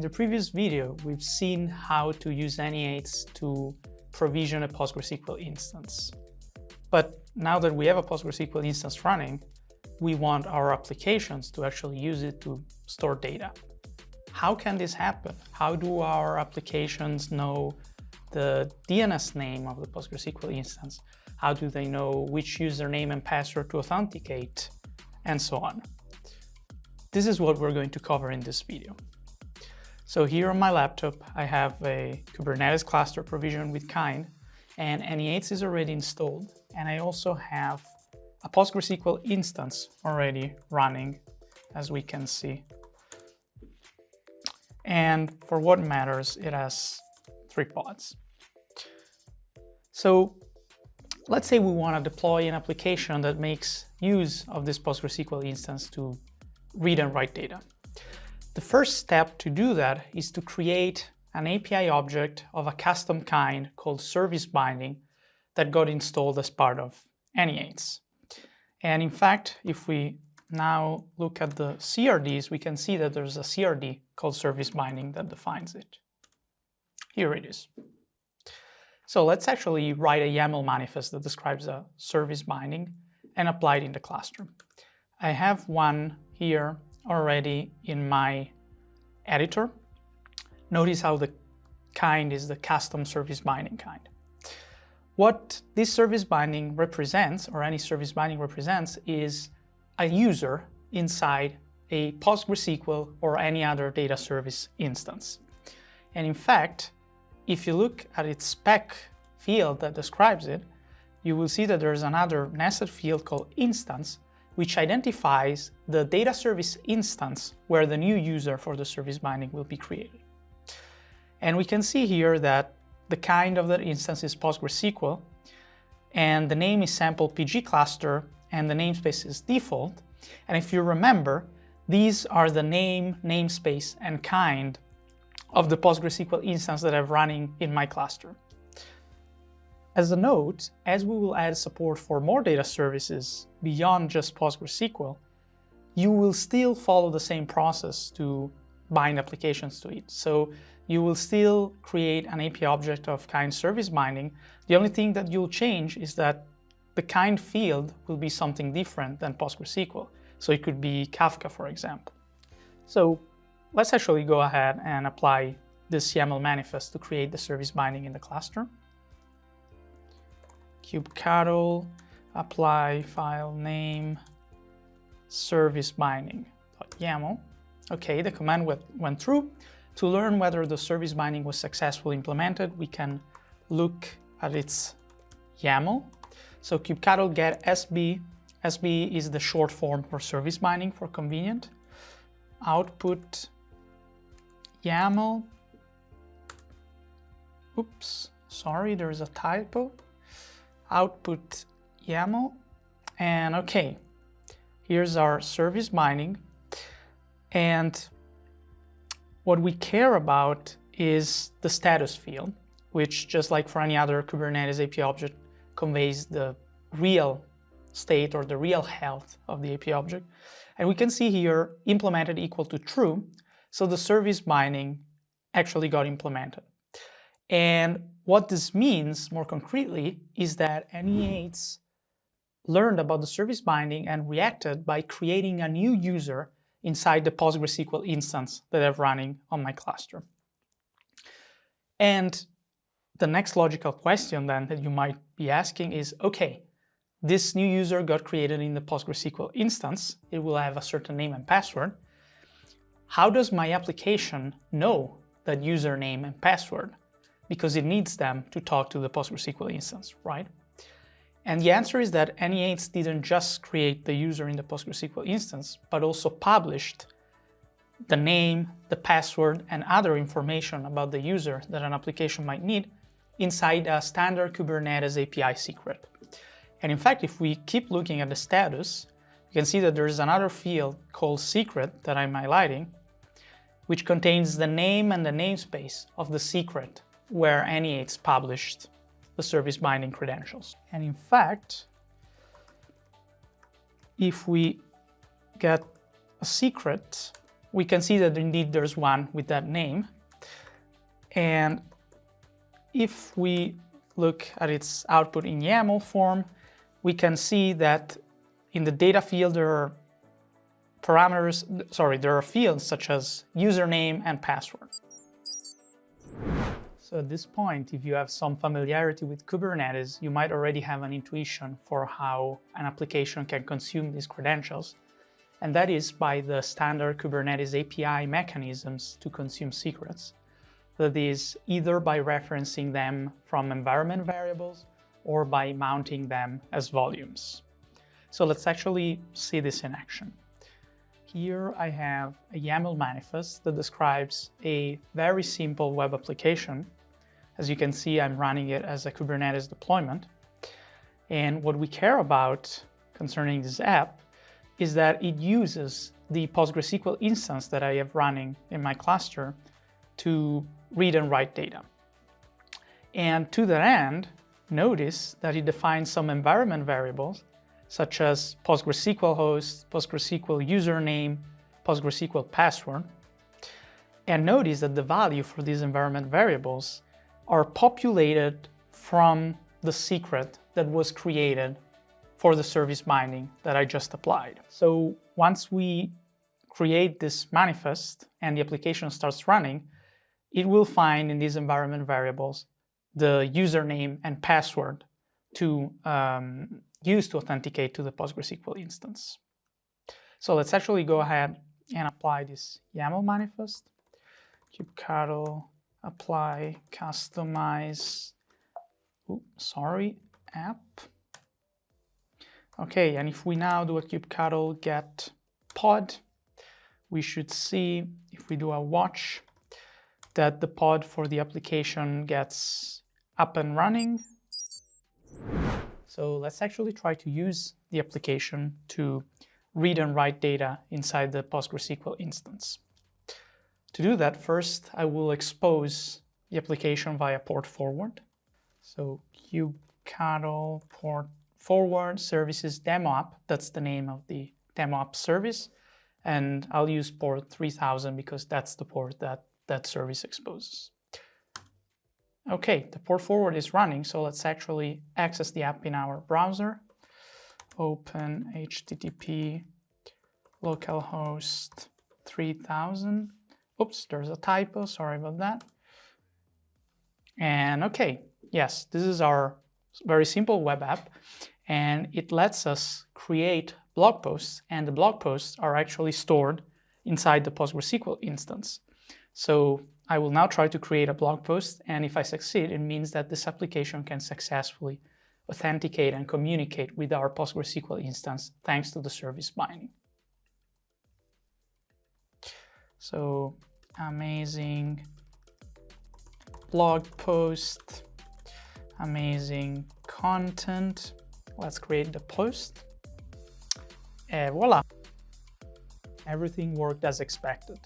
the previous video, we've seen how to use anynines to provision a PostgreSQL instance. But now that we have a PostgreSQL instance running, we want our applications to actually use it to store data. How can this happen? How do our applications know the DNS name of the PostgreSQL instance? How do they know which username and password to authenticate, and so on? This is what we're going to cover in this video. So here on my laptop, I have a Kubernetes cluster provision with kind, and anynines is already installed. And I also have a PostgreSQL instance already running, as we can see. And for what matters, it has 3 pods. So let's say we want to deploy an application that makes use of this PostgreSQL instance to read and write data. The first step to do that is to create an API object of a custom kind called service binding that got installed as part of anynines. And in fact, if we now look at the CRDs, we can see that there's a CRD called service binding that defines it. Here it is. So let's actually write a YAML manifest that describes a service binding and apply it in the cluster. I have one here already in my editor. Notice how the kind is the custom service binding kind. What this service binding represents, or any service binding represents, is a user inside a PostgreSQL or any other data service instance. And in fact, if you look at its spec field that describes it, you will see that there's another nested field called instance, which identifies the data service instance where the new user for the service binding will be created. And we can see here that the kind of that instance is PostgreSQL, and the name is sample PG cluster, and the namespace is default. And if you remember, these are the name, namespace, and kind of the PostgreSQL instance that I'm running in my cluster. As a note, as we will add support for more data services beyond just PostgreSQL, you will still follow the same process to bind applications to it. So you will still create an API object of kind service binding. The only thing that you'll change is that the kind field will be something different than PostgreSQL. So it could be Kafka, for example. So let's actually go ahead and apply this YAML manifest to create the service binding in the cluster. kubectl apply file name service binding.yaml. Okay, the command went through. To learn whether the service binding was successfully implemented, we can look at its YAML. So kubectl get SB. SB is the short form for service binding for convenient. Output YAML. Oops, sorry, there's a typo. Output YAML, and okay, here's our service binding. And what we care about is the status field, which, just like for any other Kubernetes API object, conveys the real state or the real health of the API object. And we can see here implemented equal to true, so the service binding actually got implemented. And what this means more concretely is that anynines learned about the service binding and reacted by creating a new user inside the PostgreSQL instance that I'm running on my cluster. And the next logical question then that you might be asking is, okay, this new user got created in the PostgreSQL instance. It will have a certain name and password. How does my application know that username and password? Because it needs them to talk to the PostgreSQL instance, right? And the answer is that anynines didn't just create the user in the PostgreSQL instance, but also published the name, the password, and other information about the user that an application might need inside a standard Kubernetes API secret. And in fact, if we keep looking at the status, you can see that there's another field called secret that I'm highlighting, which contains the name and the namespace of the secret where anynines published the service binding credentials. And in fact, if we get a secret we can see that indeed there's one with that name. And if we look at its output in YAML form, we can see that in the data field there are there are fields such as username and password. So at this point, if you have some familiarity with Kubernetes, you might already have an intuition for how an application can consume these credentials. And that is by the standard Kubernetes API mechanisms to consume secrets. That is either by referencing them from environment variables or by mounting them as volumes. So let's actually see this in action. Here I have a YAML manifest that describes a very simple web application. As you can see, I'm running it as a Kubernetes deployment. And what we care about concerning this app is that it uses the PostgreSQL instance that I have running in my cluster to read and write data. And to that end, notice that it defines some environment variables such as PostgreSQL host, PostgreSQL username, PostgreSQL password. And notice that the value for these environment variables are populated from the secret that was created for the service binding that I just applied. So once we create this manifest and the application starts running, it will find in these environment variables the username and password to use to authenticate to the PostgreSQL instance. So let's actually go ahead and apply this YAML manifest. kubectl apply customize app. Okay, and if we now do a kubectl get pod, we should see, if we do a watch, that the pod for the application gets up and running. So let's actually try to use the application to read and write data inside the PostgreSQL instance. To do that, first I will expose the application via port forward. So kubectl port forward services demo app, that's the name of the demo app service. And I'll use port 3000 because that's the port that that service exposes. Okay, the port forward is running, so let's actually access the app in our browser. Open HTTP localhost 3000. Oops, there's a typo, sorry about that. And okay, yes, this is our very simple web app, and it lets us create blog posts, and the blog posts are actually stored inside the PostgreSQL instance. So I will now try to create a blog post, and if I succeed, it means that this application can successfully authenticate and communicate with our PostgreSQL instance thanks to the service binding. So amazing blog post, amazing content. Let's create the post. And voila! Everything worked as expected.